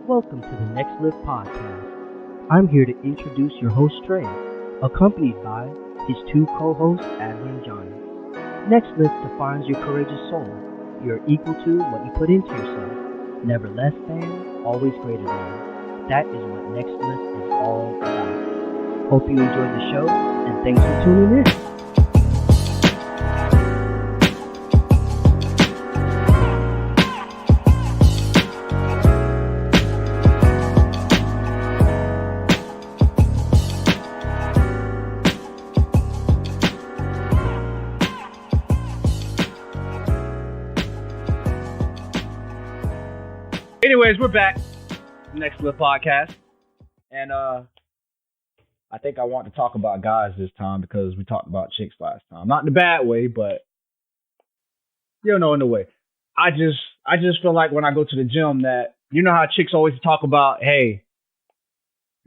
Welcome to the Nextlift podcast. I'm here to introduce your host Trey, accompanied by his two co-hosts Adley and Johnny. Nextlift defines your courageous soul. You're equal to what you put into yourself. Never less than, always greater than. That is what Nextlift is all about. Hope you enjoyed the show, and thanks for tuning in. Anyways, we're back. Nextlift podcast. And I think I want to talk about guys this time because we talked about chicks last time. Not in a bad way, but in the way. I just feel like when I go to the gym that you know how chicks always talk about, hey,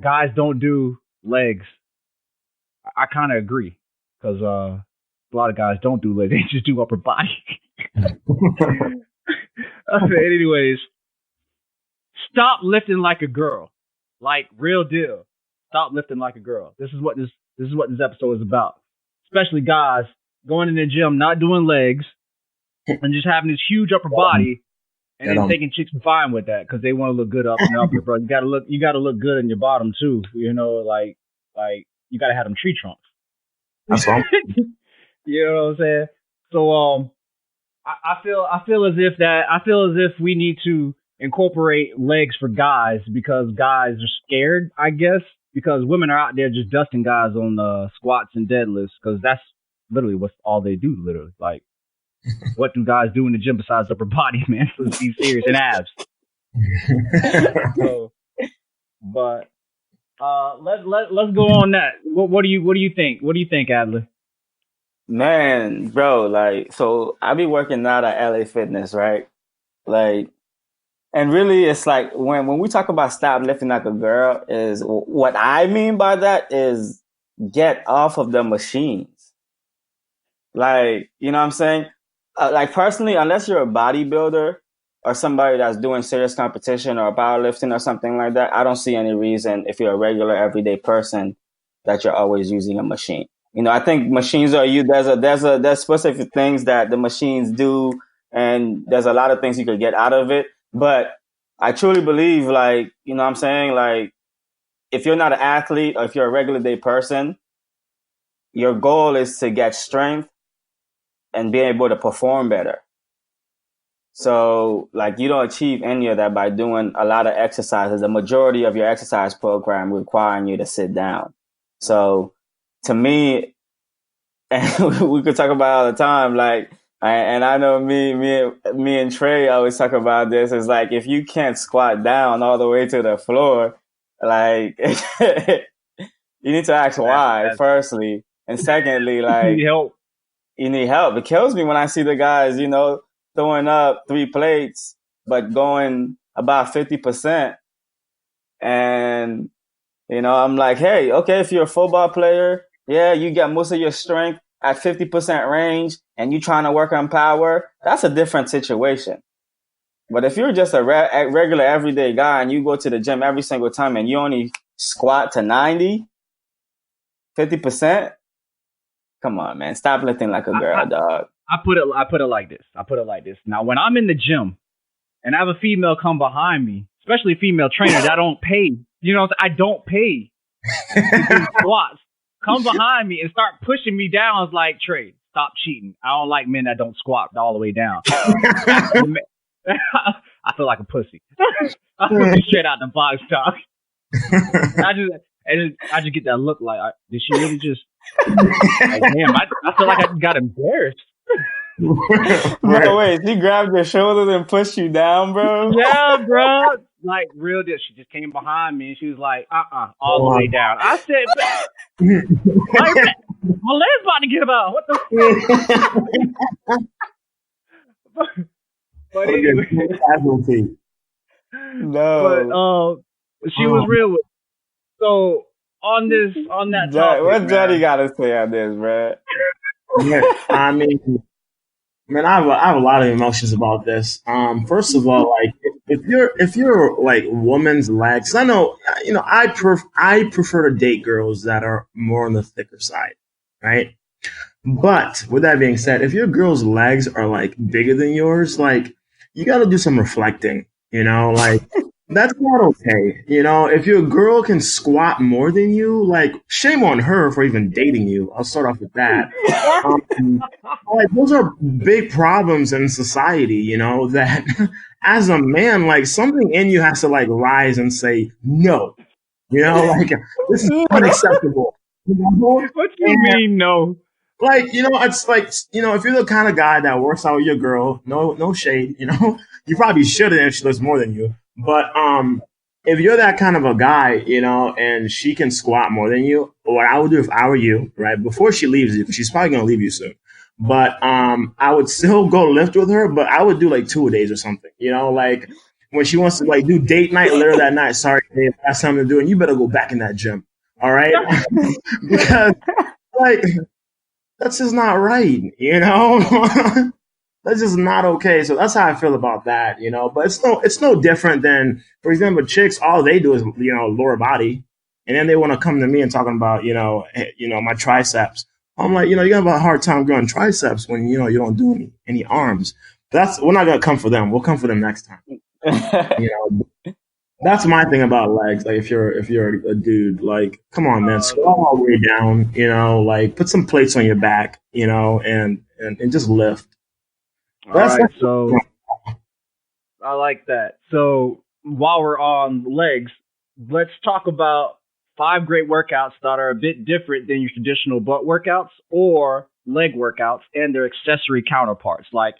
guys don't do legs. I kind of agree because a lot of guys don't do legs. They just do upper body. Anyways. Stop lifting like a girl. Like real deal. Stop lifting like a girl. This is what this episode is about. Especially guys going in the gym, not doing legs, and just having this huge upper body, and then thinking chicks are fine with that because they want to look good up and up your bro. You gotta look good in your bottom too. Like you gotta have them tree trunks. That's all. You know what I'm saying? So I feel as if we need to incorporate legs for guys because guys are scared, I guess, because women are out there just dusting guys on the squats and deadlifts because that's literally what all they do, literally. Like, what do guys do in the gym besides upper body, man? Let's be serious, and abs. Let's go on that. What do you think? What do you think, Adler? Man, bro, so I be working out at LA Fitness, right? And really, it's like when we talk about stop lifting like a girl, is what I mean by that is get off of the machines. Like, you know what I'm saying? Personally, unless you're a bodybuilder or somebody that's doing serious competition or powerlifting or something like that, I don't see any reason if you're a regular everyday person that you're always using a machine. You know, I think machines are there's specific things that the machines do, and there's a lot of things you could get out of it. But I truly believe, you know what I'm saying? If you're not an athlete or if you're a regular day person, your goal is to get strength and be able to perform better. So, you don't achieve any of that by doing a lot of exercises. The majority of your exercise program requiring you to sit down. So, to me, and we could talk about it all the time, and I know me and Trey always talk about this. It's like, if you can't squat down all the way to the floor, you need to ask why, firstly. And secondly, you need help. It kills me when I see the guys, throwing up 3 plates, but going about 50%. And, I'm like, hey, okay, if you're a football player, yeah, you got most of your strength at 50% range and you trying to work on power, that's a different situation. But if you're just a regular everyday guy and you go to the gym every single time and you only squat to 50%, come on, man. Stop lifting like a girl, dog. I put it like this. Now, when I'm in the gym and I have a female come behind me, especially a female trainer that I don't pay, I don't pay to do squats. Come behind me and start pushing me down. It's like, Trey, stop cheating. I don't like men that don't squat all the way down. I feel like a pussy. I feel straight out the box, dog. I just get that look like, did she really just? Damn, I feel like I got embarrassed. Bro, wait, she grabbed your shoulders and pushed you down, bro? Yeah, bro. Like, real deal. She just came behind me and she was like, all the way down. I said, my leg's about to give out. What the But anyway. No. But she was real with me. So on that topic, what Johnny got to say on this, bro? Yeah, I have a lot of emotions about this. First of all, if you're like woman's legs, I know, I prefer to date girls that are more on the thicker side, right? But with that being said, if your girl's legs are like bigger than yours, like you got to do some reflecting, like that's not okay. If your girl can squat more than you, like shame on her for even dating you. I'll start off with that. Like those are big problems in society, that as a man, like something in you has to like rise and say no, like this is unacceptable. What you mean, no? Like, it's like, if you're the kind of guy that works out with your girl, no shade, you probably shouldn't if she lifts more than you. But if you're that kind of a guy, and she can squat more than you, what I would do if I were you, right, before she leaves you, because she's probably gonna leave you soon. But I would still go lift with her, but I would do like 2 a days or something, like when she wants to like do date night later that night. Sorry, Dave, that's something to do, and you better go back in that gym, all right? Because like that's just not right, That's just not okay. So that's how I feel about that, But it's no different than, for example, chicks. All they do is lower body, and then they want to come to me and talking about my triceps. I'm like, you have a hard time growing triceps when you don't do any arms. We're not gonna come for them. We'll come for them next time. That's my thing about legs. Like if you're a dude, like come on, man, squat all the way down. Like put some plates on your back. And just lift. All right, so I like that. So while we're on legs, let's talk about 5 great workouts that are a bit different than your traditional butt workouts or leg workouts and their accessory counterparts. Like,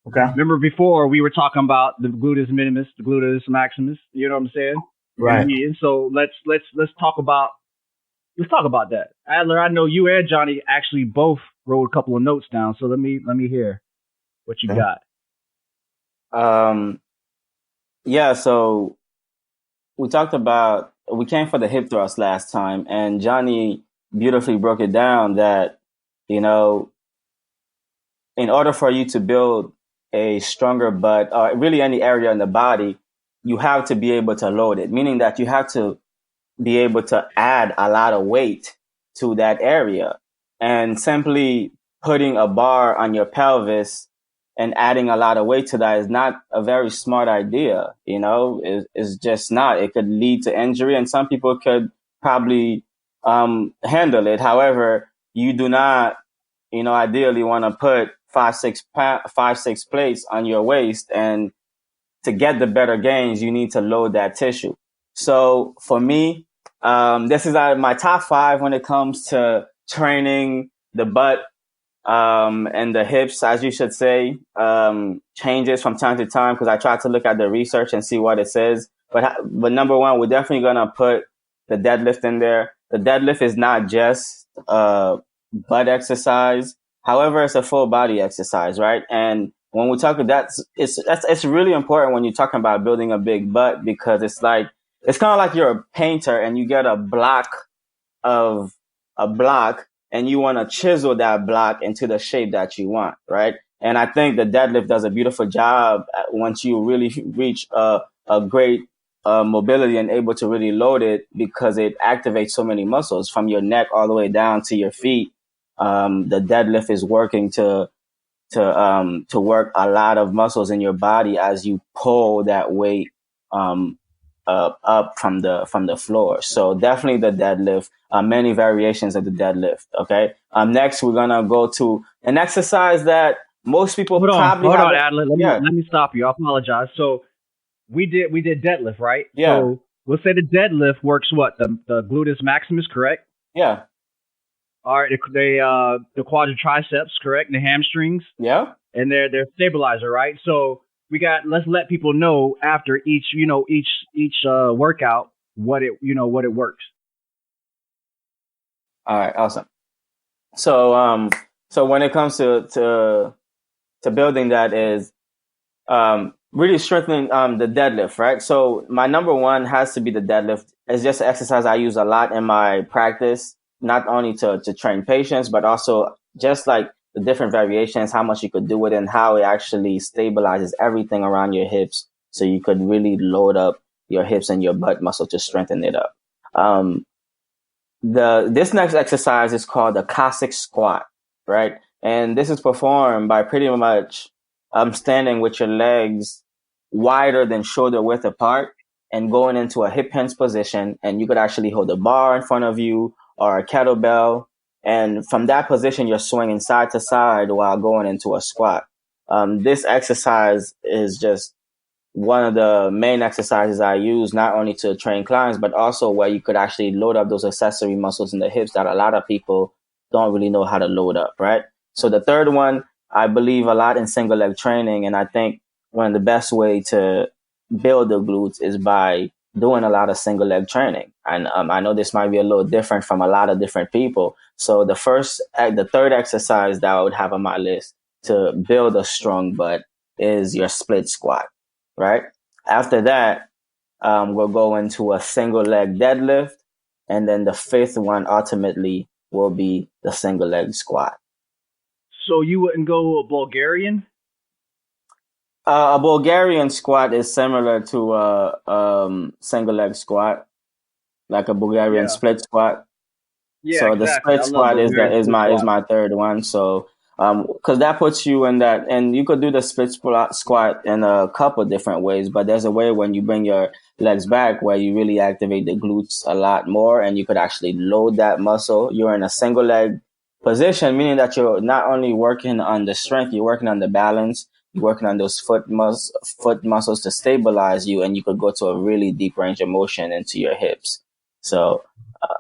okay, remember before we were talking about the gluteus minimus, the gluteus maximus. You know what I'm saying? Right. And so let's talk about that. Adler, I know you and Johnny actually both wrote a couple of notes down. So let me hear what you got. Yeah. So we talked about, we came for the hip thrust last time, and Johnny beautifully broke it down that, in order for you to build a stronger butt, or really any area in the body, you have to be able to load it, meaning that you have to be able to add a lot of weight to that area. And simply putting a bar on your pelvis and adding a lot of weight to that is not a very smart idea. It's just not. It could lead to injury, and some people could probably handle it. However, you do not, ideally want to put 5-6 plates on your waist, and to get the better gains, you need to load that tissue. So for me, this is my top 5 when it comes to training the butt and the hips, as you should say. Changes from time to time because I try to look at the research and see what it says. But number 1, we're definitely gonna put the deadlift in there. The deadlift is not just butt exercise. However, it's a full body exercise, right? And when we talk about it's really important when you're talking about building a big butt, because it's kind of like you're a painter and you get a block and you want to chisel that block into the shape that you want, right? And I think the deadlift does a beautiful job once you really reach a great mobility and able to really load it, because it activates so many muscles from your neck all the way down to your feet. The deadlift is working to work a lot of muscles in your body as you pull that weight up from the floor. So definitely the deadlift. Many variations of the deadlift. Okay. Next, we're gonna go to an exercise that most people Hold on, Adler. Let me stop you. I apologize. So we did deadlift, right? Yeah. So we'll say the deadlift works what? The gluteus maximus, correct? Yeah. All right, the quadrant triceps, correct? The hamstrings, yeah, and their stabilizer, right? So let's let people know after each workout what it works. All right, awesome. So when it comes to building that is really strengthening the deadlift, right? So my number 1 has to be the deadlift. It's just an exercise I use a lot in my practice, not only to train patients, but also just like the different variations, how much you could do it, and how it actually stabilizes everything around your hips So you could really load up your hips and your butt muscle to strengthen it up. This next exercise is called the Cossack squat, right? And this is performed by pretty much standing with your legs wider than shoulder width apart and going into a hip hinge position. And you could actually hold a bar in front of you or a kettlebell. And from that position, you're swinging side to side while going into a squat. This exercise is just one of the main exercises I use, not only to train clients, but also where you could actually load up those accessory muscles in the hips that a lot of people don't really know how to load up, right? So the third one, I believe a lot in single leg training. And I think one of the best way to build the glutes is by doing a lot of single leg training. And I know this might be a little different from a lot of different people. So the third exercise that I would have on my list to build a strong butt is your split squat. Right. After that, we'll go into a single leg deadlift. And then the fifth one ultimately will be the single leg squat. So you wouldn't go a Bulgarian? A Bulgarian squat is similar to a single leg squat, like a Bulgarian split squat. Yeah, so exactly. The split squat is my third one. So because that puts you in that, and you could do the split squat in a couple different ways, but there's a way when you bring your legs back where you really activate the glutes a lot more, and you could actually load that muscle. You're in a single leg position, meaning that you're not only working on the strength, you're working on the balance, you're working on those foot muscles to stabilize you, and you could go to a really deep range of motion into your hips. So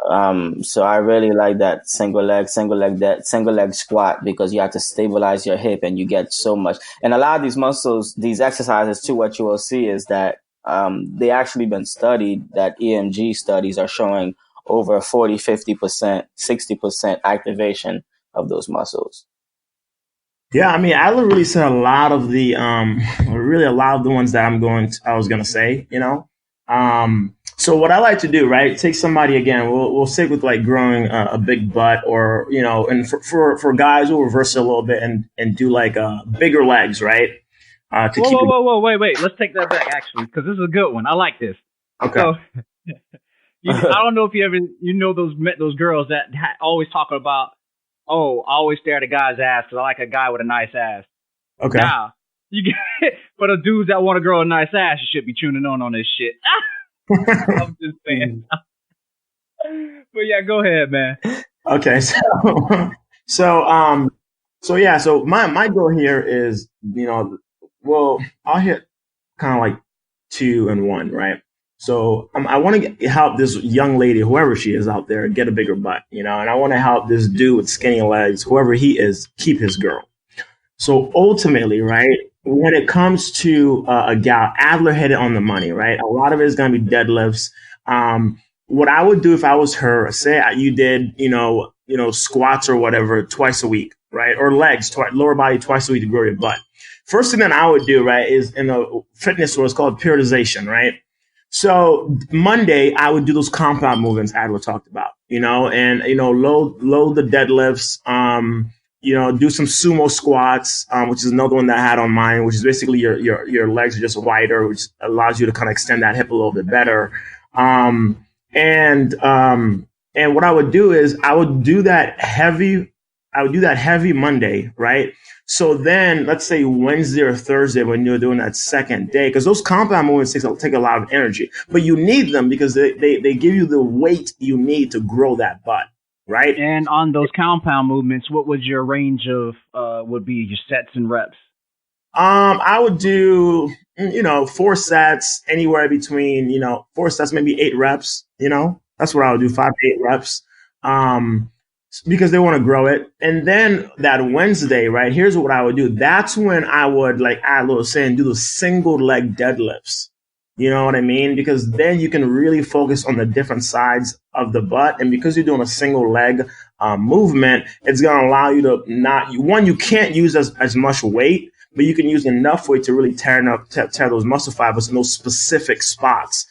I really like that single leg squat, because you have to stabilize your hip and you get so much. And a lot of these muscles, these exercises too, what you will see is that they actually been studied, that EMG studies are showing over 40, 50%, 60% activation of those muscles. Yeah, I mean, Adler really said a lot of the ones that I was gonna say, you know. So what I like to do, right? Take somebody again. We'll stick with like growing a big butt, or you know, and for guys, we'll reverse it a little bit and do like bigger legs, right? Whoa, wait. Let's take that back actually, because this is a good one. I like this. Okay. So, I don't know if you know those girls that always talk about, oh, I always stare at a guy's ass because I like a guy with a nice ass. Okay. Now, for the dudes that want a girl with a nice ass, you should be tuning on this shit. I'm just saying. But yeah, go ahead, man. Okay, so my goal here is, you know, well, I'll hit kind of like 2 and 1, right? So I want to help this young lady, whoever she is out there, get a bigger butt, you know, and I want to help this dude with skinny legs, whoever he is, keep his girl. So ultimately, right, when it comes to a gal, Adler hit it on the money, right? A lot of it is going to be deadlifts. What I would do if I was her, say you did, you know, squats or whatever twice a week, right? Or legs, lower body twice a week to grow your butt. First thing that I would do, right, is in a fitness store, it's called periodization, right? So Monday, I would do those compound movements Adler talked about, you know, and, you know, load the deadlifts, you know, do some sumo squats, which is another one that I had on mine, which is basically your legs are just wider, which allows you to kind of extend that hip a little bit better. And what I would do is I would do that heavy Monday, right? So then let's say Wednesday or Thursday when you're doing that second day, because those compound movements take a lot of energy, but you need them because they give you the weight you need to grow that butt. Right. And on those compound movements, what would your range of would be your sets and reps? I would do, you know, 4 sets, anywhere between, you know, 4 sets, maybe 8 reps, you know, that's what I would do, 5 to 8 reps, because they want to grow it. And then that Wednesday, right, here's what I would do. That's when I would, like Adler was saying, do the single leg deadlifts. You know what I mean? Because then you can really focus on the different sides of the butt. And because you're doing a single leg movement, it's going to allow you to you can't use as much weight, but you can use enough weight to really tear those muscle fibers in those specific spots.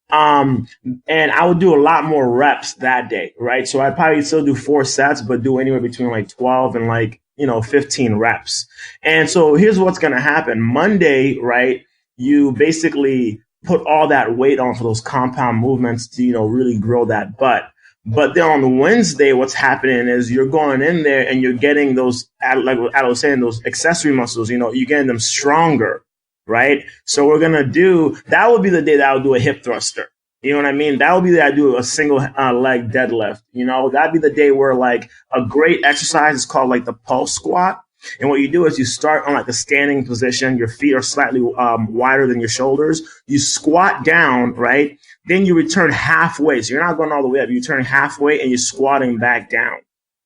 And I would do a lot more reps that day, right? So I'd probably still do 4 sets, but do anywhere between like 12 and 15 reps. And so here's what's going to happen. Monday, right? you basically put all that weight on for those compound movements to, really grow that butt. But then on Wednesday, what's happening is you're going in there and you're getting those, like I was saying, those accessory muscles, you're getting them stronger, right? So that would be the day that I would do a hip thruster. You know what I mean? That would be the day I do a single leg deadlift. That'd be the day where like a great exercise is called like the pulse squat. And what you do is you start on like a standing position. Your feet are slightly wider than your shoulders. You squat down, right? Then you return halfway. So you're not going all the way up. You turn halfway and you're squatting back down,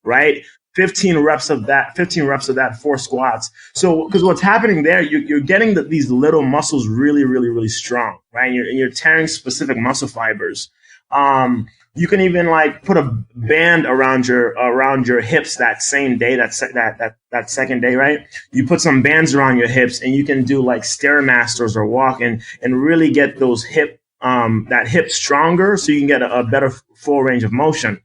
right? 15 reps of that, 4 squats. So, because what's happening there, you're getting these little muscles really, really, really strong, right? And you're tearing specific muscle fibers. You can even like put a band around your hips that same day, that second day, right? You put some bands around your hips and you can do like Stairmasters or walk and really get those that hip stronger so you can get a better full range of motion.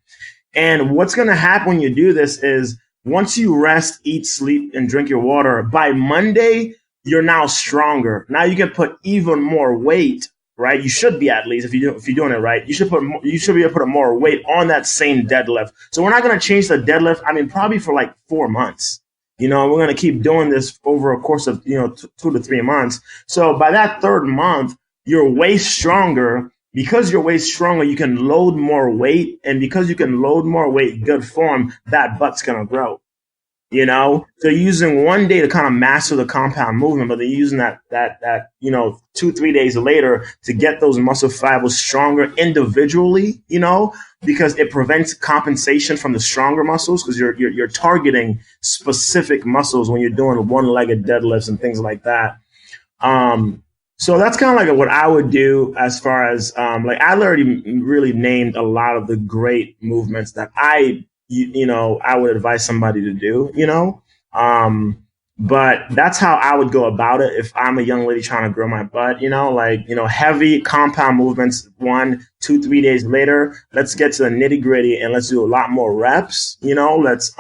And what's going to happen when you do this is once you rest, eat, sleep, and drink your water, by Monday, you're now stronger. Now you can put even more weight, right? You should be, at least, if you're doing it right. You should be able to put more weight on that same deadlift. So we're not going to change the deadlift. I mean, probably for like 4 months. We're going to keep doing this over a course of, 2 to 3 months. So by that 3rd month, you're way stronger. Because you're way stronger, you can load more weight. And because you can load more weight, good form, that butt's going to grow. So you're using one day to kind of master the compound movement, but they're using that 2-3 days later to get those muscle fibers stronger individually, because it prevents compensation from the stronger muscles, because you're targeting specific muscles when you're doing one-legged deadlifts and things like that. So that's kind of like what I would do as far as I already really named a lot of the great movements that I would advise somebody to do, but that's how I would go about it if I'm a young lady trying to grow my butt, heavy compound movements 1, 2, 3 days later. Let's get to the nitty gritty and let's do a lot more reps, let's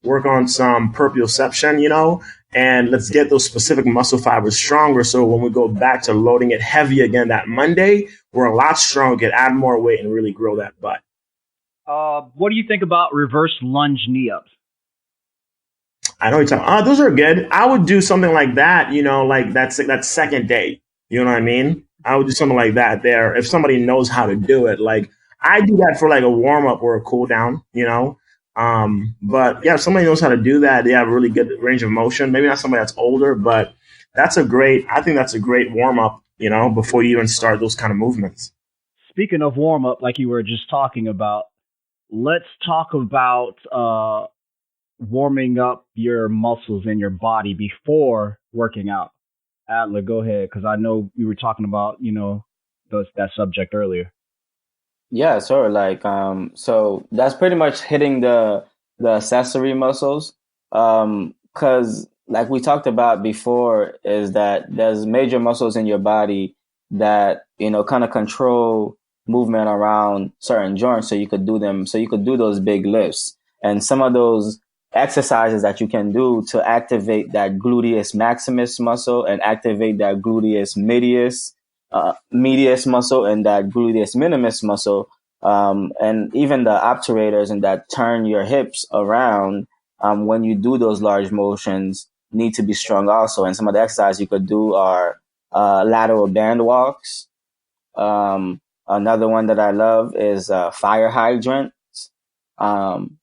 work on some proprioception, and let's get those specific muscle fibers stronger. So when we go back to loading it heavy again that Monday, we're a lot stronger, can add more weight and really grow that butt. What do you think about reverse lunge knee ups? I know you're talking. Those are good. I would do something like that, like that second day. You know what I mean? I would do something like that there. If somebody knows how to do it, like I do that for like a warm up or a cool down, but yeah, if somebody knows how to do that, they have a really good range of motion. Maybe not somebody that's older, but I think that's a great warm up, before you even start those kind of movements. Speaking of warm up, like you were just talking about, let's talk about warming up your muscles in your body before working out. Adler, go ahead, because I know we were talking about, that subject earlier. Yeah, sure. Like, so that's pretty much hitting the accessory muscles. Cause like we talked about before, is that there's major muscles in your body that, kind of control movement around certain joints. So you could do those big lifts, and some of those exercises that you can do to activate that gluteus maximus muscle and activate that gluteus medius muscle and that gluteus minimus muscle, and even the obturators and that turn your hips around when you do those large motions need to be strong also. And some of the exercises you could do are lateral band walks. Another one that I love is fire hydrant.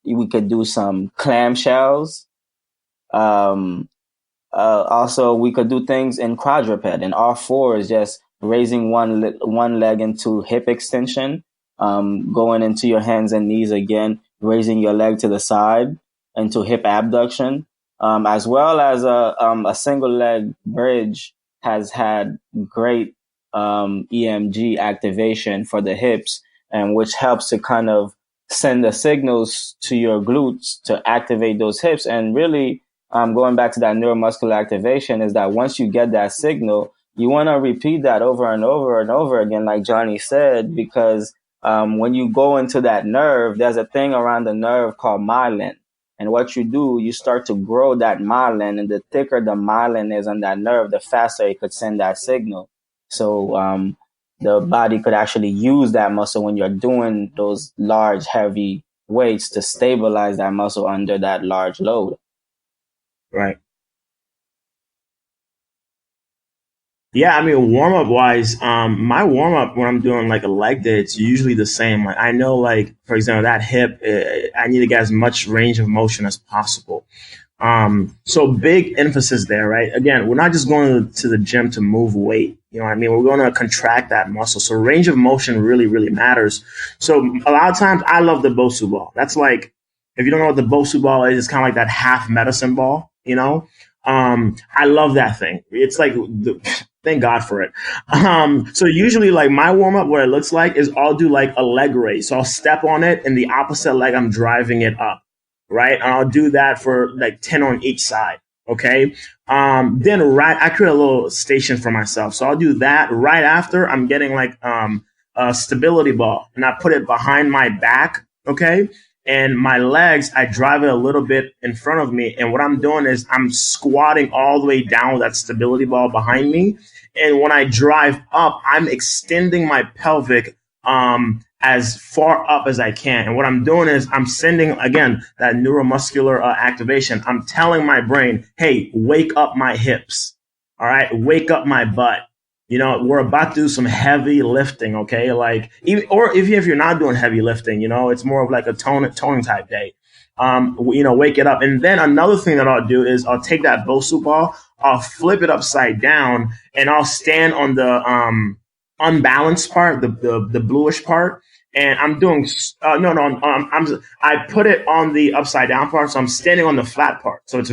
We could do some clamshells. Also, we could do things in quadruped, and all fours, just raising one leg into hip extension, going into your hands and knees again, raising your leg to the side into hip abduction, as well as a single leg bridge has had great EMG activation for the hips, and which helps to kind of send the signals to your glutes to activate those hips. And really, going back to that neuromuscular activation, is that once you get that signal, you want to repeat that over and over and over again, like Johnny said, because when you go into that nerve, there's a thing around the nerve called myelin. And what you do, you start to grow that myelin, and the thicker the myelin is on that nerve, the faster it could send that signal. So the body could actually use that muscle when you're doing those large, heavy weights to stabilize that muscle under that large load. Right. Yeah, I mean, warm up wise, my warm up when I'm doing like a leg day, it's usually the same. Like I know, like for example, that hip, I need to get as much range of motion as possible. So big emphasis there, right? Again, we're not just going to the gym to move weight. You know what I mean? We're going to contract that muscle. So range of motion really, really matters. So a lot of times I love the Bosu ball. That's like, if you don't know what the Bosu ball is, it's kind of like that half medicine ball, you know? I love that thing. It's like, thank God for it. So usually like my warm up, what it looks like is I'll do like a leg raise. So I'll step on it and the opposite leg, I'm driving it up. Right. And I'll do that for like 10 on each side. Okay. Then I create a little station for myself. So I'll do that right after I'm getting like, a stability ball and I put it behind my back. Okay. And my legs, I drive it a little bit in front of me. And what I'm doing is I'm squatting all the way down with that stability ball behind me. And when I drive up, I'm extending my pelvic, as far up as I can. And what I'm doing is I'm sending, again, that neuromuscular activation. I'm telling my brain, hey, wake up my hips. All right. Wake up my butt. You know, we're about to do some heavy lifting. Okay. Like, even, or if you're not doing heavy lifting, you know, it's more of like a toning type day. You know, wake it up. And then another thing that I'll do is I'll take that Bosu ball, I'll flip it upside down and I'll stand on the, unbalanced part, the bluish part. And I'm doing I put it on the upside down part, so I'm standing on the flat part. So it's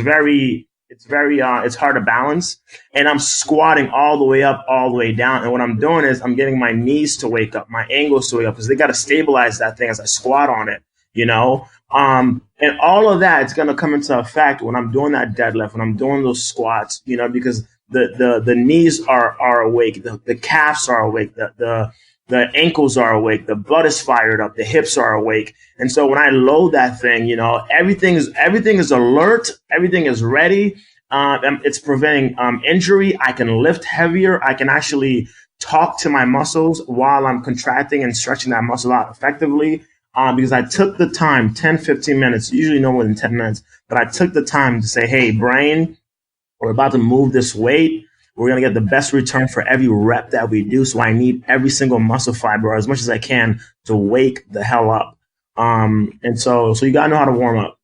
hard to balance. And I'm squatting all the way up, all the way down. And what I'm doing is I'm getting my knees to wake up, my ankles to wake up, because they got to stabilize that thing as I squat on it, you know? And all of that, it's going to come into effect when I'm doing that deadlift, when I'm doing those squats, you know, because the knees are awake, the calves are awake, the ankles are awake, the butt is fired up, the hips are awake. And so when I load that thing, you know, everything is alert, everything is ready. It's preventing injury. I can lift heavier. I can actually talk to my muscles while I'm contracting and stretching that muscle out effectively. Because I took the time, 10, 15 minutes, usually no more than 10 minutes, but I took the time to say, hey, brain, we're about to move this weight. We're going to get the best return for every rep that we do. So I need every single muscle fiber as much as I can to wake the hell up. And so you got to know how to warm up.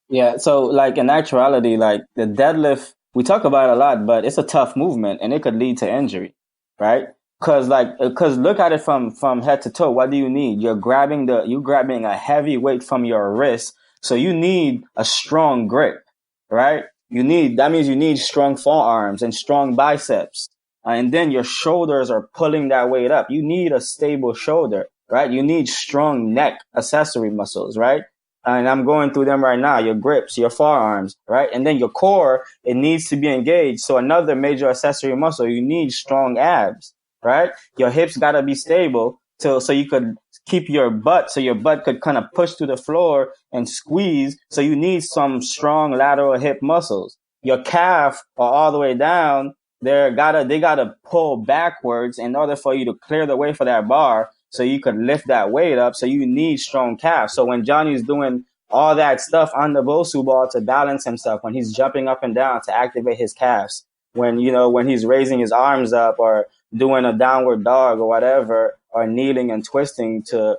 Yeah. So like in actuality, like the deadlift, we talk about it a lot, but it's a tough movement and it could lead to injury, right? Cause look at it from head to toe. What do you need? You're grabbing a heavy weight from your wrist. So you need a strong grip, right? That means you need strong forearms and strong biceps. And then your shoulders are pulling that weight up. You need a stable shoulder, right? You need strong neck accessory muscles, right? And I'm going through them right now. Your grips, your forearms, right? And then your core, it needs to be engaged. So another major accessory muscle, you need strong abs, right? Your hips got to be stable so you could keep your butt, so your butt could kind of push to the floor and squeeze. So you need some strong lateral hip muscles. Your calf are all the way down. They gotta pull backwards in order for you to clear the way for that bar so you could lift that weight up. So you need strong calves. So when Johnny's doing all that stuff on the Bosu ball to balance himself, when he's jumping up and down to activate his calves, when he's raising his arms up or doing a downward dog or whatever, or kneeling and twisting to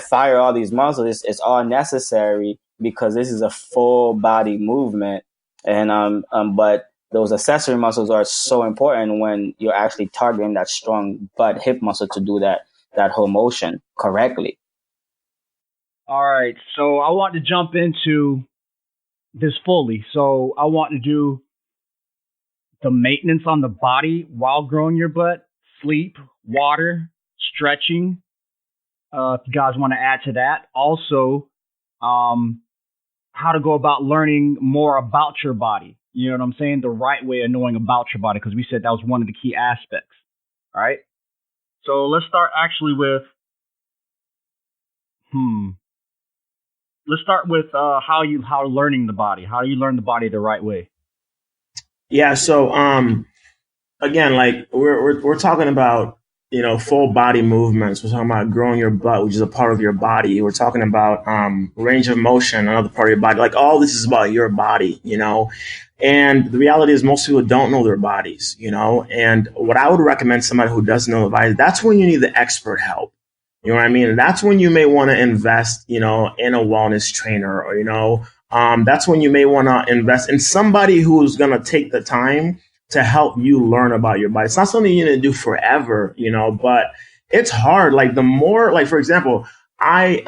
fire all these muscles, it's all necessary because this is a full body movement. And but those accessory muscles are so important when you're actually targeting that strong butt hip muscle to do that whole motion correctly. All right, so I want to jump into this fully. So I want to do the maintenance on the body while growing your butt, sleep, water, stretching. If you guys want to add to that. Also, how to go about learning more about your body. You know what I'm saying? The right way of knowing about your body, because we said that was one of the key aspects. All right. So let's start actually with, let's start with how learning the body. How do you learn the body the right way? Yeah. So again, like we're talking about, full body movements. We're talking about growing your butt, which is a part of your body. We're talking about range of motion, another part of your body. Like all this is about your body, And the reality is most people don't know their bodies, And what I would recommend somebody who doesn't know the body, that's when you need the expert help. You know what I mean? And that's when you may want to invest, in a wellness trainer, or, that's when you may want to invest in somebody who's going to take the time to help you learn about your body. It's not something you need to do forever, but it's hard. Like the more, like, for example, I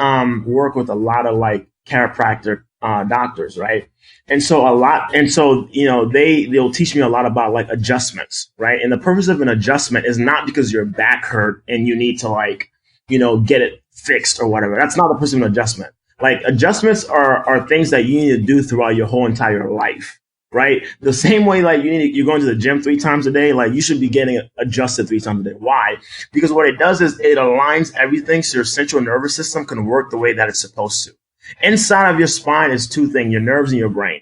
work with a lot of like chiropractic doctors, right? They'll teach me a lot about like adjustments, right? And the purpose of an adjustment is not because your back hurt and you need to like, get it fixed or whatever. That's not the purpose of an adjustment. Like adjustments are things that you need to do throughout your whole entire life. Right. The same way, like you're going to the gym 3 times a day, like you should be getting adjusted 3 times a day. Why? Because what it does is it aligns everything so your central nervous system can work the way that it's supposed to. Inside of your spine is 2 things, your nerves and your brain,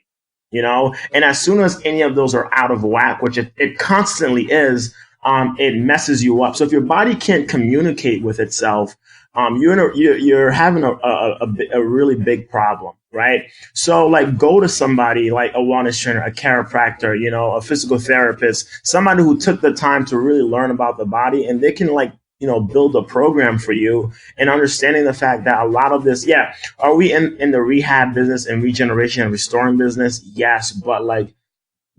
and as soon as any of those are out of whack, which it constantly is, it messes you up. So if your body can't communicate with itself, you're having a really big problem, right? So like go to somebody like a wellness trainer, a chiropractor, a physical therapist, somebody who took the time to really learn about the body, and they can like, build a program for you, and understanding the fact that a lot of this, are we in the rehab business and regeneration and restoring business? Yes, but like,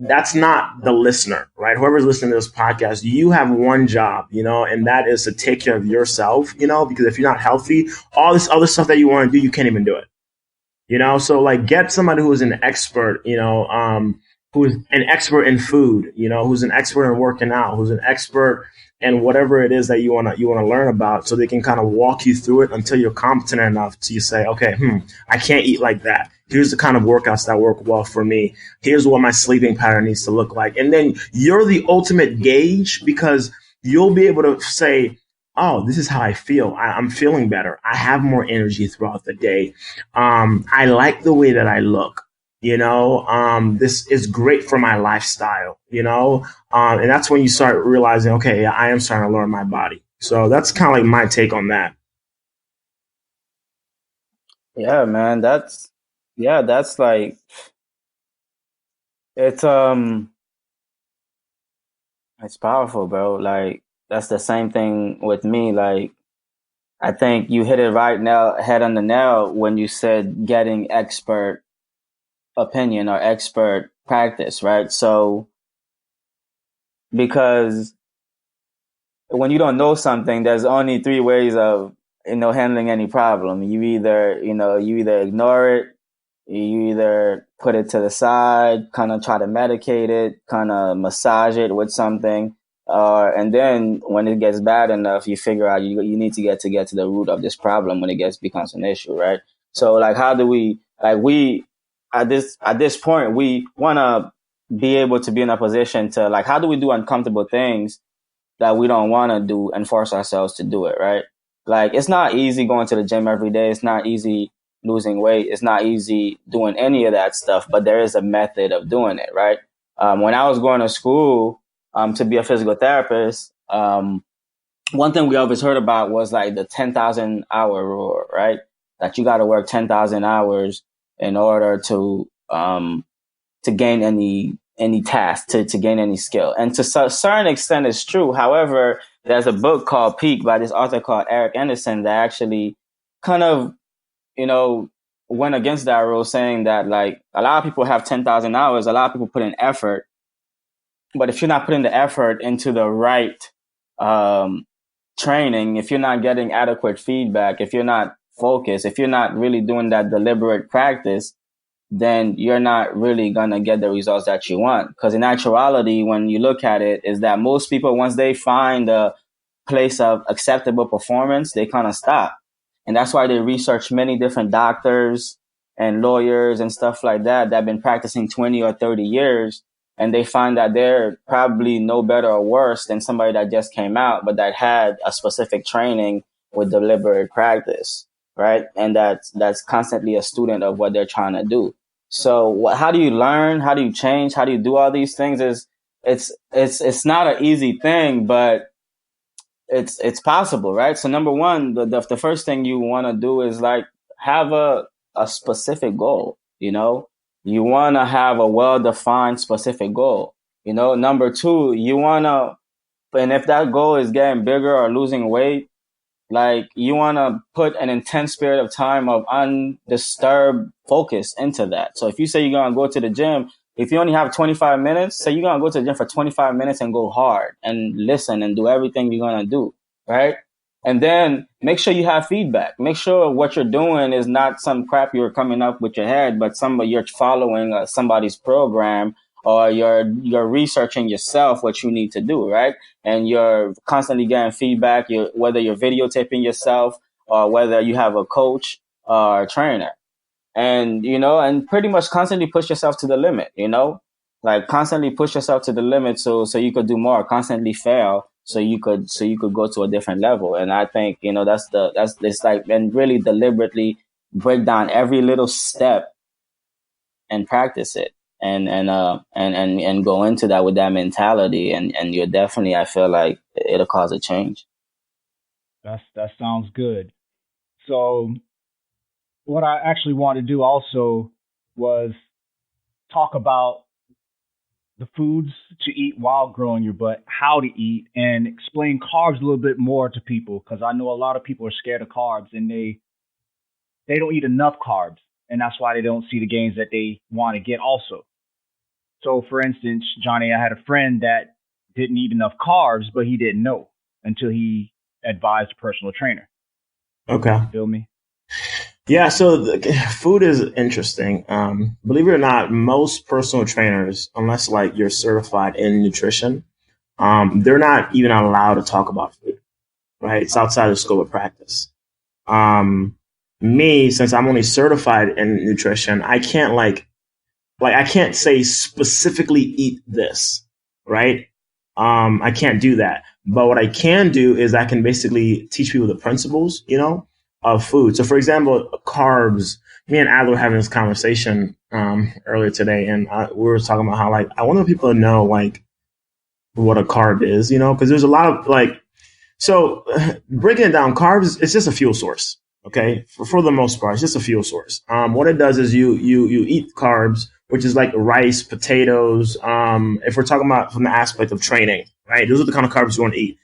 that's not the listener, right? Whoever's listening to this podcast, you have one job, and that is to take care of yourself, because if you're not healthy, all this other stuff that you want to do, you can't even do it, So like get somebody who is an expert, who's an expert in food, who's an expert in working out, who's an expert in whatever it is that you want to learn about, so they can kind of walk you through it until you're competent enough to say, okay, I can't eat like that. Here's the kind of workouts that work well for me. Here's what my sleeping pattern needs to look like. And then you're the ultimate gauge, because you'll be able to say, oh, this is how I feel. I'm feeling better. I have more energy throughout the day. I like the way that I look. This is great for my lifestyle, and that's when you start realizing, okay, I am starting to learn my body. So that's kind of like my take on that. Yeah, man, that's like, it's powerful, bro. Like that's the same thing with me. Like I think you hit it right now, head on the nail, when you said getting expert opinion or expert practice, right? So because when you don't know something, there's only 3 ways of handling any problem. You either ignore it, you either put it to the side, kind of try to medicate it, kind of massage it with something, and then when it gets bad enough, you figure out you need to get to the root of this problem when it becomes an issue, right? So like, how do we at this point, we want to be able to be in a position to like, how do we do uncomfortable things that we don't want to do and force ourselves to do it, right? Like, it's not easy going to the gym every day. It's not easy losing weight. It's not easy doing any of that stuff, but there is a method of doing it, right? When I was going to school to be a physical therapist, one thing we always heard about was like the 10,000 hour rule, right? That you got to work 10,000 hours in order to gain any task, to gain any skill. And to a certain extent, it's true. However, there's a book called Peak by this author called Eric Anderson that actually kind of, went against that rule, saying that like a lot of people have 10,000 hours, a lot of people put in effort, but if you're not putting the effort into the right training, if you're not getting adequate feedback, if you're not focused, if you're not really doing that deliberate practice, then you're not really going to get the results that you want. Because in actuality, when you look at it, is that most people, once they find a place of acceptable performance, they kind of stop. And that's why they research many different doctors and lawyers and stuff like that have been practicing 20 or 30 years. And they find that they're probably no better or worse than somebody that just came out, but that had a specific training with deliberate practice, right? And that's constantly a student of what they're trying to do. So how do you learn? How do you change? How do you do all these things? It's not an easy thing, but it's possible, right? So number one, the first thing you want to do is like have a specific goal. You want to have a well-defined specific goal. Number two, and if that goal is getting bigger or losing weight, like you want to put an intense period of time of undisturbed focus into that. So if you say you're going to go to the gym, if you only have 25 minutes, say you're going to go to the gym for 25 minutes and go hard and listen and do everything you're going to do, right? And then make sure you have feedback. Make sure what you're doing is not some crap you're coming up with your head, but you're following somebody's program, or you're researching yourself what you need to do, right? And you're constantly getting feedback, whether you're videotaping yourself or whether you have a coach or a trainer. And, and pretty much constantly push yourself to the limit, like constantly push yourself to the limit so you could do more, constantly fail so you could go to a different level. And I think, that's it's like, and really deliberately break down every little step and practice it. And go into that with that mentality, and you're definitely, I feel like it'll cause a change. That sounds good. So what I actually wanted to do also was talk about the foods to eat while growing your butt, how to eat, and explain carbs a little bit more to people, because I know a lot of people are scared of carbs and they don't eat enough carbs, and that's why they don't see the gains that they want to get also. So, for instance, Johnny, I had a friend that didn't eat enough carbs, but he didn't know until he advised a personal trainer. Okay. You feel me? Yeah, so food is interesting. Believe it or not, most personal trainers, unless like you're certified in nutrition, they're not even allowed to talk about food, right? It's outside the scope of practice. Me, since I'm only certified in nutrition, I can't I can't say specifically eat this, right? I can't do that. But what I can do is I can basically teach people the principles, of food. So for example, carbs, me and Adler were having this conversation, earlier today, and we were talking about how I want people to know what a carb is, because there's a lot of so breaking it down, carbs, it's just a fuel source. Okay. For the most part, it's just a fuel source. What it does is you eat carbs, which is like rice, potatoes. If we're talking about from the aspect of training, right? Those are the kind of carbs you want to eat.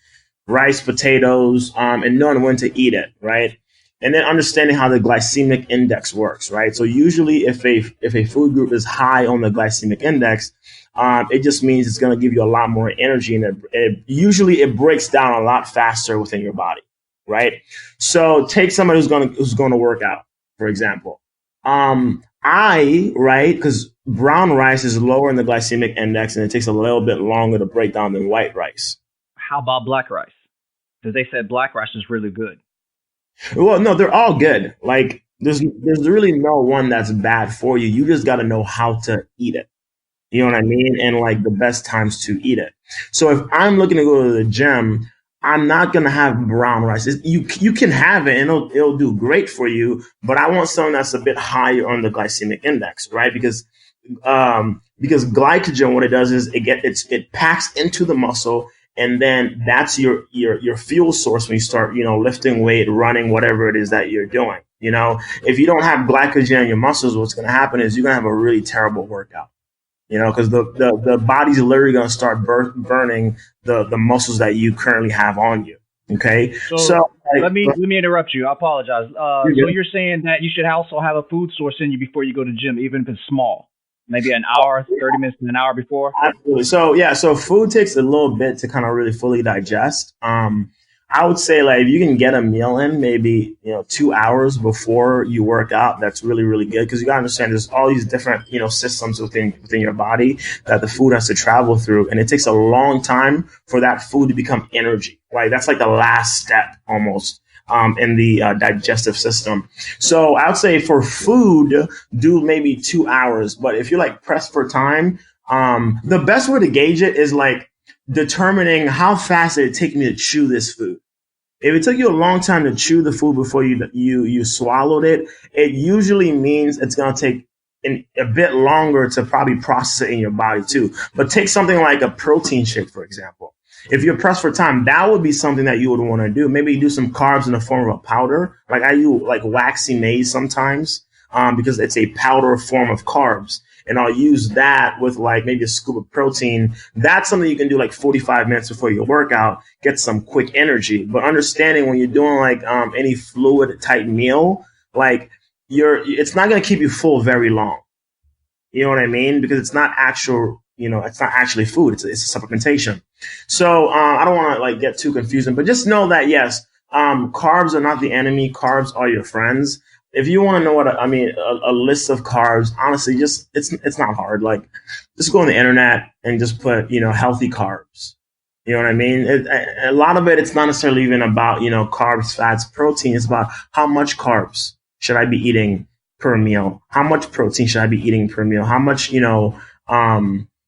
Rice, potatoes, and knowing when to eat it, right? And then understanding how the glycemic index works, right? So usually if a food group is high on the glycemic index, it just means it's going to give you a lot more energy, and it breaks down a lot faster within your body, right? So take somebody who's going to work out, for example. Because brown rice is lower in the glycemic index, and it takes a little bit longer to break down than white rice. How about black rice? Because they said black rice is really good. Well, no, they're all good. There's really no one that's bad for you. You just got to know how to eat it. You know what I mean? And the best times to eat it. So if I'm looking to go to the gym, I'm not going to have brown rice. You can have it and it'll do great for you, but I want something that's a bit higher on the glycemic index, right? Because glycogen, what it does is it packs into the muscle, and then that's your fuel source when you start, lifting weight, running, whatever it is that you're doing. If you don't have glycogen in your muscles, what's going to happen is you're going to have a really terrible workout. Because the body's literally going to start burning the muscles that you currently have on you. Okay. So let me interrupt you. I apologize. So you're saying that you should also have a food source in you before you go to the gym, even if it's small, maybe an hour, 30 minutes to an hour before. Absolutely. So food takes a little bit to kind of really fully digest. I would say if you can get a meal in maybe 2 hours before you work out, that's really, really good, because you gotta understand there's all these different systems within your body that the food has to travel through, and it takes a long time for that food to become energy. Right, that's like the last step almost in the digestive system. So I would say for food, do maybe 2 hours, but if you're pressed for time, the best way to gauge it is determining how fast did it take me to chew this food. If it took you a long time to chew the food before you swallowed it, it usually means it's going to take a bit longer to probably process it in your body too. But take something like a protein shake, for example. If you're pressed for time, that would be something that you would want to do. Maybe you do some carbs in the form of a powder. Like I do like waxy maize sometimes, because it's a powder form of carbs. And I'll use that with like maybe a scoop of protein. That's something you can do like 45 minutes before your workout, get some quick energy. But understanding when you're doing like any fluid type meal, like it's not going to keep you full very long. You know what I mean? Because it's not actual, it's not actually food. It's a supplementation. So I don't want to like get too confusing, but just know that yes, carbs are not the enemy. Carbs are your friends. If you want to know a list of carbs, honestly, just it's not hard. Like just go on the internet and just put healthy carbs. You know what I mean? A lot of it's not necessarily even about carbs, fats, protein. It's about how much carbs should I be eating per meal? How much protein should I be eating per meal? How much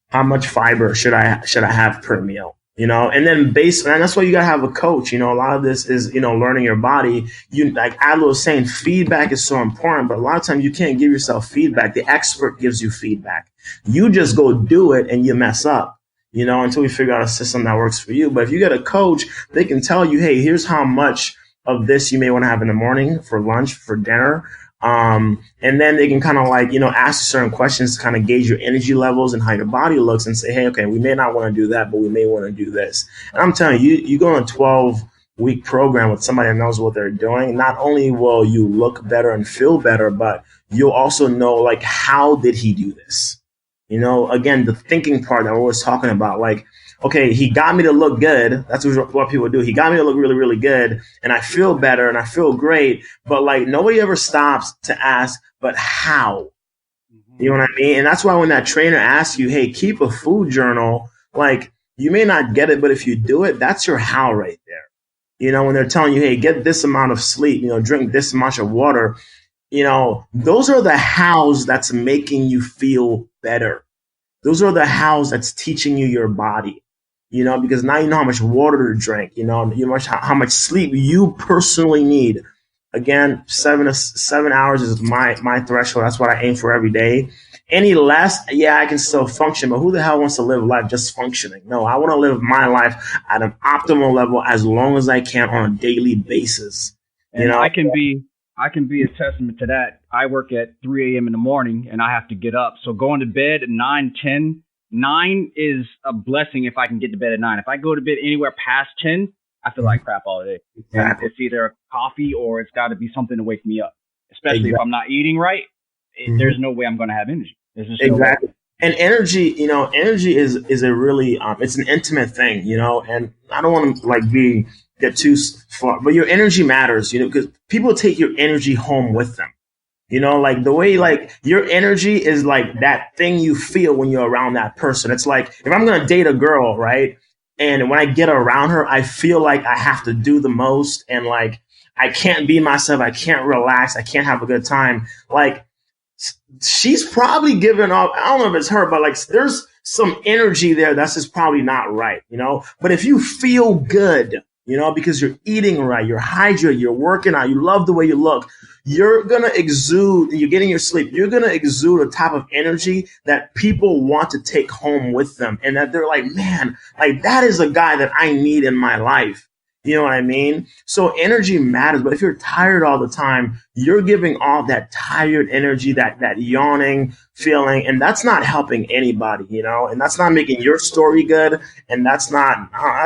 how much fiber should I have per meal? And then and that's why you gotta have a coach. A lot of this is, learning your body. Like Adler was saying, feedback is so important, but a lot of times you can't give yourself feedback. The expert gives you feedback. You just go do it and you mess up, until you figure out a system that works for you. But if you get a coach, they can tell you, hey, here's how much of this you may want to have in the morning, for lunch, for dinner. And then they can kind of like, ask you certain questions to kind of gauge your energy levels and how your body looks and say, hey, okay, we may not want to do that, but we may want to do this. And I'm telling you, you go on a 12-week program with somebody that knows what they're doing. Not only will you look better and feel better, but you'll also know, like, how did he do this? Again, the thinking part that we're always talking about, like, okay, he got me to look good. That's what people do. He got me to look really, really good. And I feel better and I feel great. But like nobody ever stops to ask, but how? You know what I mean? And that's why when that trainer asks you, hey, keep a food journal, like you may not get it, but if you do it, that's your how right there. When they're telling you, hey, get this amount of sleep, drink this much of water, those are the hows that's making you feel better. Those are the hows that's teaching you your body. Because now you know how much water to drink, how much sleep you personally need. Again, 7 hours is my threshold. That's what I aim for every day. Any less, yeah, I can still function, but who the hell wants to live life just functioning? No, I want to live my life at an optimal level as long as I can on a daily basis. And I can be a testament to that. I work at 3 a.m. in the morning and I have to get up. So going to bed at 9, 10, 9 is a blessing if I can get to bed at 9. If I go to bed anywhere past 10, I feel like crap all day. Exactly. It's either coffee or it's got to be something to wake me up. Especially if I'm not eating right, there's no way I'm going to have energy. There's just exactly. And energy is a really it's an intimate thing, and I don't want to get too far, but your energy matters, because people take your energy home with them. Like the way, like your energy is like that thing you feel when you're around that person. It's like if I'm going to date a girl, right? And when I get around her, I feel like I have to do the most and like I can't be myself. I can't relax. I can't have a good time. Like she's probably giving off. I don't know if it's her, but like there's some energy there that's just probably not right, But if you feel good, because you're eating right, you're hydrated, you're working out, you love the way you look, you're going to exude, you're getting your sleep, you're going to exude a type of energy that people want to take home with them. And that they're like, man, like that is a guy that I need in my life. You know what I mean? So energy matters. But if you're tired all the time, you're giving off that tired energy, that yawning feeling. And that's not helping anybody, and that's not making your story good. And that's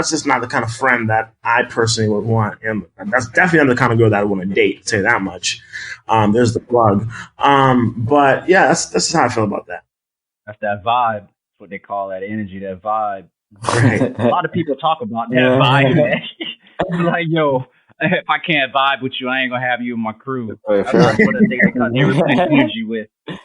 just not the kind of friend that I personally would want. And that's definitely not the kind of girl that I want to date, I'll tell you that much. There's the plug. But yeah, that's just how I feel about that. That's that vibe. That's what they call that energy, that vibe. Right. A lot of people talk about that vibe, man. Like, yo, if I can't vibe with you, I ain't gonna have you in my crew. That's what they cut everything energy with. You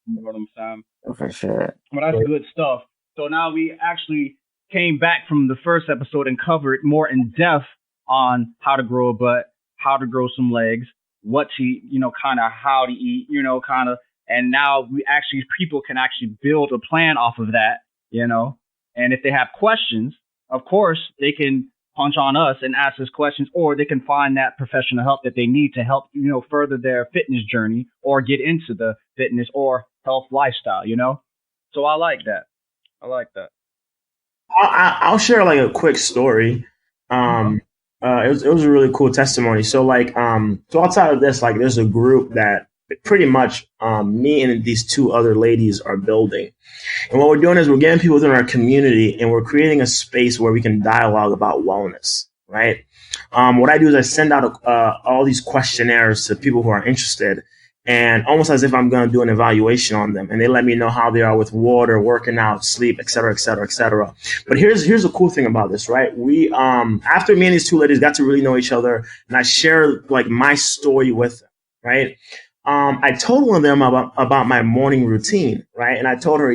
know what I'm saying? For sure. But that's good stuff. So now we actually came back from the first episode and covered more in depth on how to grow a butt, how to grow some legs, what to, kind of how to eat, kind of. And now people can actually build a plan off of that, And if they have questions, of course, they can punch on us and ask us questions, or they can find that professional help that they need to help, further their fitness journey or get into the fitness or health lifestyle. So I like that. I'll share like a quick story. It was a really cool testimony. So like so outside of this, like there's a group that pretty much me and these two other ladies are building. And what we're doing is we're getting people within our community and we're creating a space where we can dialogue about wellness, right? What I do is I send out all these questionnaires to people who are interested, and almost as if I'm going to do an evaluation on them. And they let me know how they are with water, working out, sleep, et cetera, et cetera, et cetera. But here's the cool thing about this, right? We, after me and these two ladies got to really know each other, and I shared like my story with them, right? I told one of them about my morning routine, right? And I told her,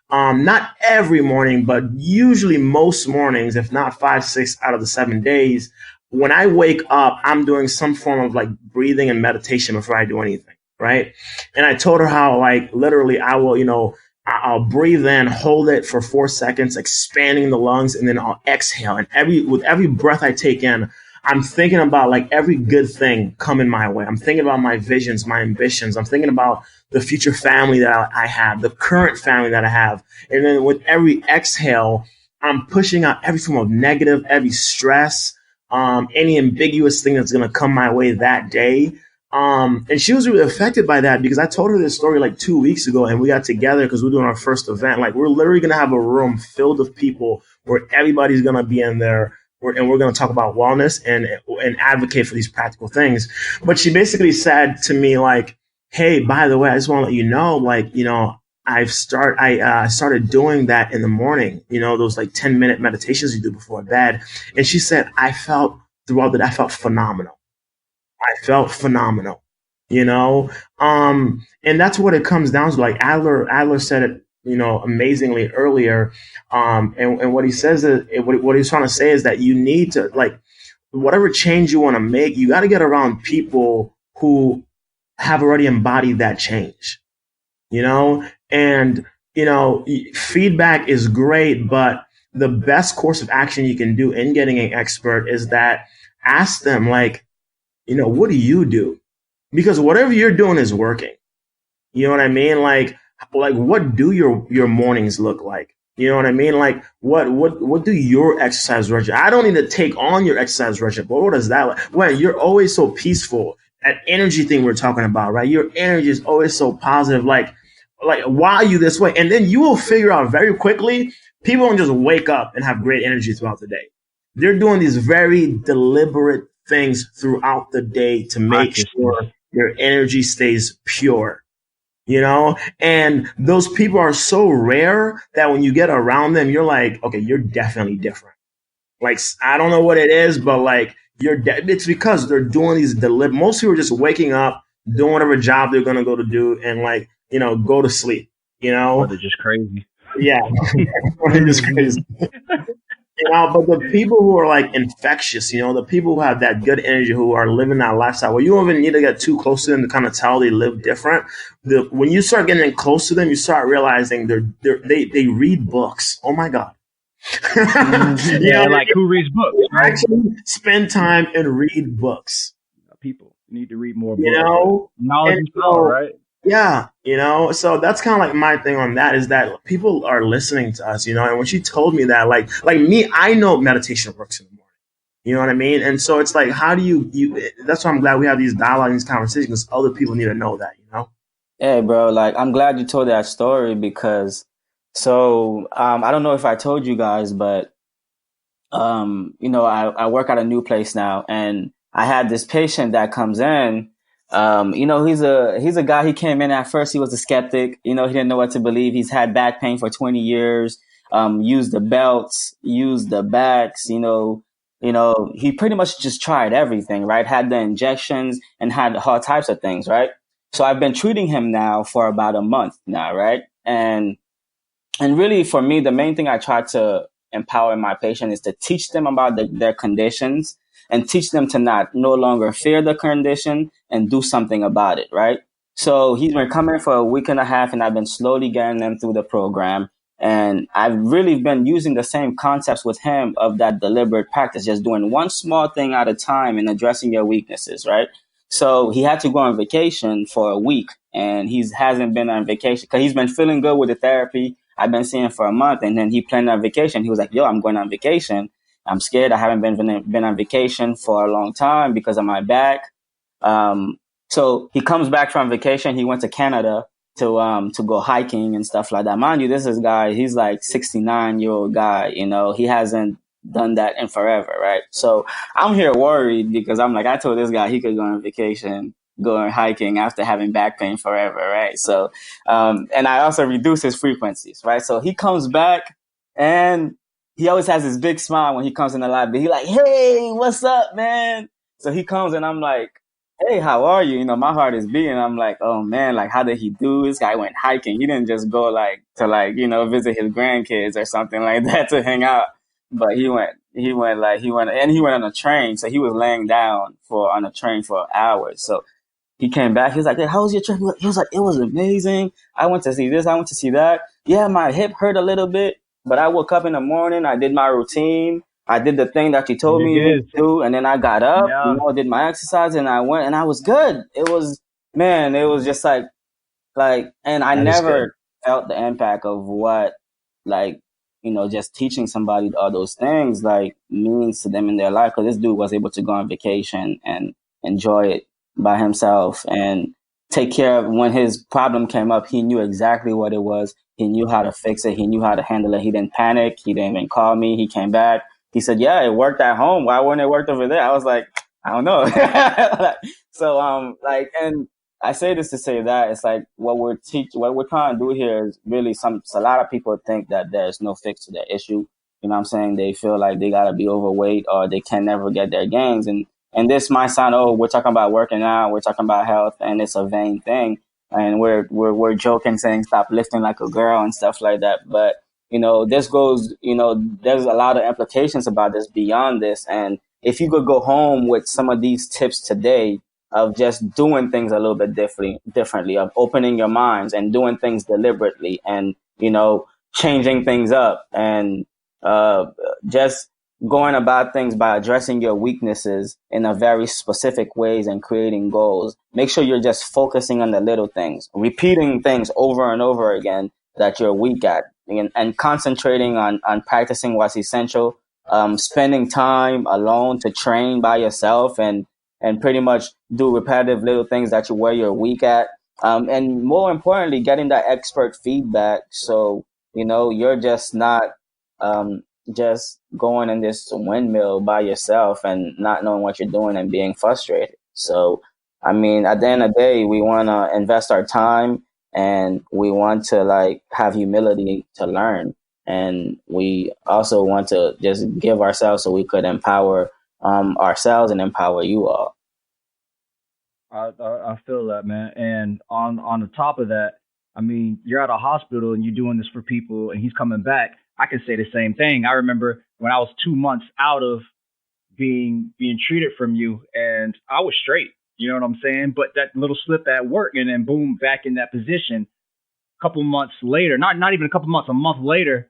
not every morning, but usually most mornings, if not 5, 6 out of the 7 days, when I wake up, I'm doing some form of like breathing and meditation before I do anything. Right. And I told her how like literally I will, I'll breathe in, hold it for 4 seconds, expanding the lungs, and then I'll exhale. And with every breath I take in, I'm thinking about like every good thing coming my way. I'm thinking about my visions, my ambitions. I'm thinking about the future family that I have, the current family that I have. And then with every exhale, I'm pushing out every form of negative, every stress, any ambiguous thing that's going to come my way that day. And she was really affected by that because I told her this story like 2 weeks ago, and we got together because we're doing our first event. Like we're literally going to have a room filled with people where everybody's going to be in there, and we're going to talk about wellness and advocate for these practical things. But she basically said to me like, hey, by the way, I just want to let you know, like, I started doing that in the morning, those like 10-minute meditations you do before bed. And she said, I felt phenomenal. I felt phenomenal, and that's what it comes down to. Like Adler said it, amazingly earlier. And what he says is what he's trying to say is that you need to, like, whatever change you want to make, you got to get around people who have already embodied that change, and, feedback is great, but the best course of action you can do in getting an expert is that ask them like, what do you do? Because whatever you're doing is working. You know what I mean? Like what do your mornings look like? You know what I mean? Like what do your exercise regimen? I don't need to take on your exercise regimen, but what does that like? When you're always so peaceful, that energy thing we're talking about, right? Your energy is always so positive. Like why are you this way? And then you will figure out very quickly, people don't just wake up and have great energy throughout the day. They're doing these very deliberate things throughout the day to make sure your energy stays pure, and those people are so rare that when you get around them, you're like, okay, you're definitely different. Like, I don't know what it is, but like it's because they're doing these most people are just waking up, doing whatever job they're going to go to do and like, go to sleep, Or they're just crazy. Yeah. Or they're just crazy. But the people who are like infectious, the people who have that good energy, who are living that lifestyle, where you don't even need to get too close to them to kind of tell they live different. When you start getting close to them, you start realizing they read books. Oh my God. Like who reads books? Right? Actually spend time and read books. People need to read more books. Knowledge is power, right? Yeah, so that's kind of like my thing on that is that people are listening to us, and when she told me that, like me, I know meditation works in the morning, you know what I mean? And so it's like, how do you that's why I'm glad we have these dialogue, these conversations, because other people need to know that, Hey, bro, like, I'm glad you told that story because, I don't know if I told you guys, but, I work at a new place now, and I had this patient that comes in. He's a guy. He came in at first. He was a skeptic. He didn't know what to believe. He's had back pain for 20 years. Used the belts, used the backs. He pretty much just tried everything. Right, had the injections and had all types of things. Right. So I've been treating him now for about a month now. Right, and really for me, the main thing I try to empower my patient is to teach them about their conditions. And teach them to no longer fear the condition and do something about it, right? So he's been coming for a week and a half, and I've been slowly getting them through the program. And I've really been using the same concepts with him of that deliberate practice, just doing one small thing at a time and addressing your weaknesses, right? So he had to go on vacation for a week, and he hasn't been on vacation because he's been feeling good with the therapy. I've been seeing him for a month, and then he planned on vacation. He was like, "Yo, I'm going on vacation. I'm scared. I haven't been on vacation for a long time because of my back." So he comes back from vacation. He went to Canada to go hiking and stuff like that. Mind you, this is guy, he's like 69-year-old guy, you know, he hasn't done that in forever, right? So I'm here worried because I'm like, I told this guy he could go on vacation, go on hiking after having back pain forever, right? So, and I also reduce his frequencies, right? So he comes back and he always has this big smile when he comes in the lobby. He like, "Hey, what's up, man?" So he comes and I'm like, "Hey, how are you?" You know, my heart is beating. I'm like, "Oh man, like how did he do? This guy went hiking. He didn't just go like to like, you know, visit his grandkids or something like that to hang out. But he went on a train. So he was laying down on a train for hours. So he came back. He was like, "Hey, how was your trip?" He was like, "It was amazing. I went to see this. I went to see that. Yeah, my hip hurt a little bit, but I woke up in the morning. I did my routine. I did the thing that you told me to do. And then I got up, you know, did my exercise and I went and I was good." It was, man, it was just like, and I never felt the impact of what, like, you know, just teaching somebody all those things, like, means to them in their life. Cause this dude was able to go on vacation and enjoy it by himself and take care of when his problem came up. He knew exactly what it was. He knew how to fix it. He knew how to handle it. He didn't panic. He didn't even call me. He came back. He said, "Yeah, it worked at home. Why wouldn't it work over there?" I was like, I don't know. So, and I say this to say that it's like what we're trying to do here is really a lot of people think that there's no fix to their issue. You know what I'm saying? They feel like they gotta be overweight or they can never get their gains. And this might sound, oh, we're talking about working out, we're talking about health, and it's a vain thing. And we're joking saying stop lifting like a girl and stuff like that. But, you know, this goes, you know, there's a lot of implications about this beyond this. And if you could go home with some of these tips today of just doing things a little bit differently, of opening your minds and doing things deliberately and, you know, changing things up and just going about things by addressing your weaknesses in a very specific ways and creating goals. Make sure you're just focusing on the little things, repeating things over and over again that you're weak at, and concentrating on practicing what's essential, spending time alone to train by yourself and pretty much do repetitive little things where you're weak at. And more importantly, getting that expert feedback. So, you know, you're just not, just going in this windmill by yourself and not knowing what you're doing and being frustrated. So, I mean, at the end of the day, we want to invest our time and we want to like have humility to learn. And we also want to just give ourselves so we could empower ourselves and empower you all. I feel that, man. And on the top of that, I mean, you're at a hospital and you're doing this for people and he's coming back. I can say the same thing. I remember when I was 2 months out of being treated from you and I was straight, you know what I'm saying? But that little slip at work and then boom, back in that position. A couple months later, not even a couple months, a month later,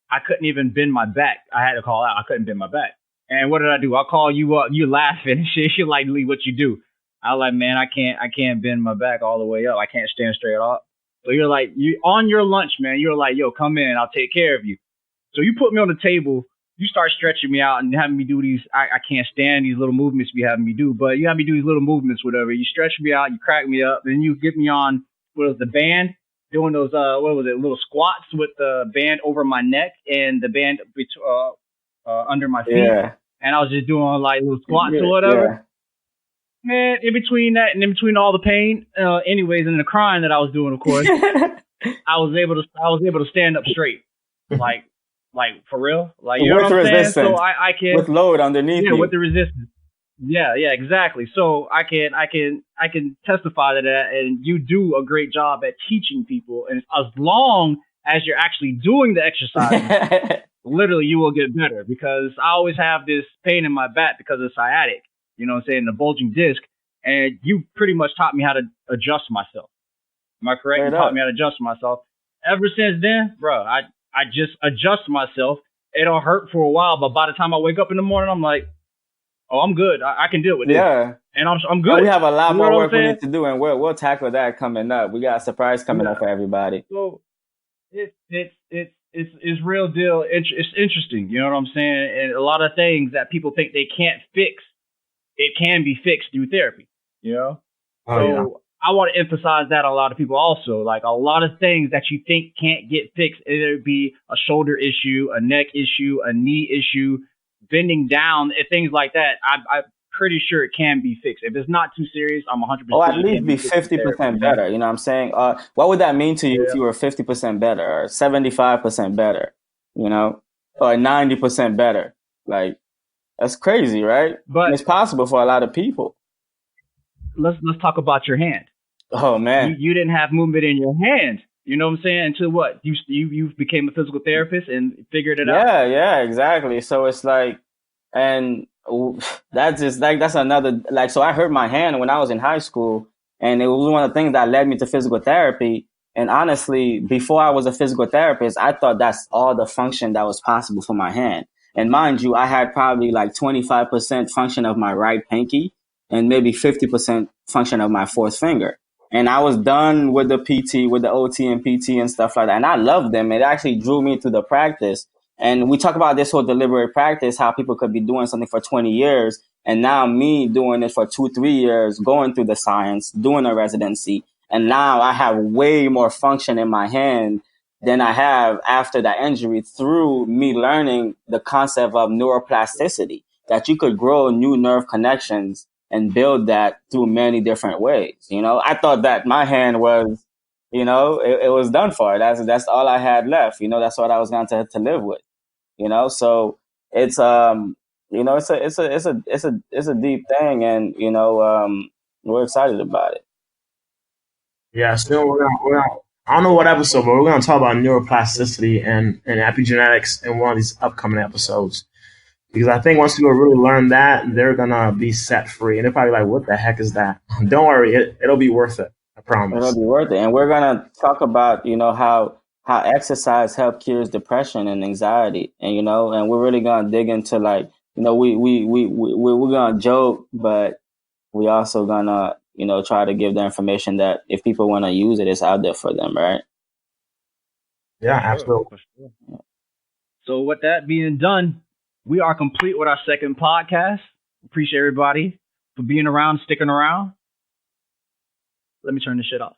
I couldn't even bend my back. I had to call out. I couldn't bend my back. And what did I do? I call you up. You're laughing and shit. You're like, "Lee, what you do?" I was like, "Man, I can't bend my back all the way up. I can't stand straight up." So you're like, you on your lunch, man. You're like, "Yo, come in. I'll take care of you." So you put me on the table. You start stretching me out and having me do these. I can't stand these little movements you be having me do, but you have me do these little movements, whatever. You stretch me out. You crack me up. Then you get me on what was the band, doing those little squats with the band over my neck and the band under my feet. Yeah. And I was just doing like little squats or whatever. Yeah. Man, in between that and in between all the pain, anyways, and the crying that I was doing, of course, I was able to stand up straight, like for real, like you know what I'm saying. So I can with load underneath you. With the resistance. Yeah, exactly. So I can testify to that, and you do a great job at teaching people, and as long as you're actually doing the exercise, literally you will get better. Because I always have this pain in my back because of sciatic. You know what I'm saying? The bulging disc. And you pretty much taught me how to adjust myself. Am I correct? You taught me how to adjust myself. Ever since then, bro, I just adjust myself. It'll hurt for a while, but by the time I wake up in the morning, I'm like, oh, I'm good. I can deal with this. Yeah. And I'm good. And we have a lot You know more what work I'm we saying? need to do, and we'll tackle that coming up. We got a surprise coming up for everybody. So it's real deal. It's interesting. You know what I'm saying? And a lot of things that people think they can't fix, it can be fixed through therapy. You know? I want to emphasize that a lot of people also, like a lot of things that you think can't get fixed, either it be a shoulder issue, a neck issue, a knee issue, bending down, and things like that. I'm pretty sure it can be fixed. If it's not too serious, I'm 100%. Or at least be 50% better. You know what I'm saying? What would that mean to you if you were 50% better or 75% better, you know, or 90% better? Like, that's crazy, right? But it's possible for a lot of people. Let's talk about your hand. Oh man, you didn't have movement in your hand. You know what I'm saying? Until what? You became a physical therapist and figured it out. Yeah, exactly. So it's like, and that's just like that's another like. So I hurt my hand when I was in high school, and it was one of the things that led me to physical therapy. And honestly, before I was a physical therapist, I thought that's all the function that was possible for my hand. And mind you, I had probably like 25% function of my right pinky and maybe 50% function of my fourth finger. And I was done with the PT, with the OT and PT and stuff like that. And I loved them. It actually drew me to the practice. And we talk about this whole deliberate practice, how people could be doing something for 20 years. And now me doing it for 2-3 years, going through the science, doing a residency. And now I have way more function in my hand than I have after that injury through me learning the concept of neuroplasticity, that you could grow new nerve connections and build that through many different ways. You know, I thought that my hand was, you know, it was done for. That's all I had left. You know, that's what I was going to live with. You know, so it's you know, it's a deep thing, and you know, we're excited about it. Yeah, so I don't know what episode, but we're gonna talk about neuroplasticity and epigenetics in one of these upcoming episodes. Because I think once people really learn that, they're gonna be set free, and they're probably like, "What the heck is that?" Don't worry, it'll be worth it. I promise. It'll be worth it, and we're gonna talk about how exercise helps cures depression and anxiety, and and we're really gonna dig into we're gonna joke, but we also gonna try to give the information that if people want to use it, it's out there for them, right? Yeah, absolutely. So with that being done, we are complete with our second podcast. Appreciate everybody for being around, sticking around. Let me turn this shit off.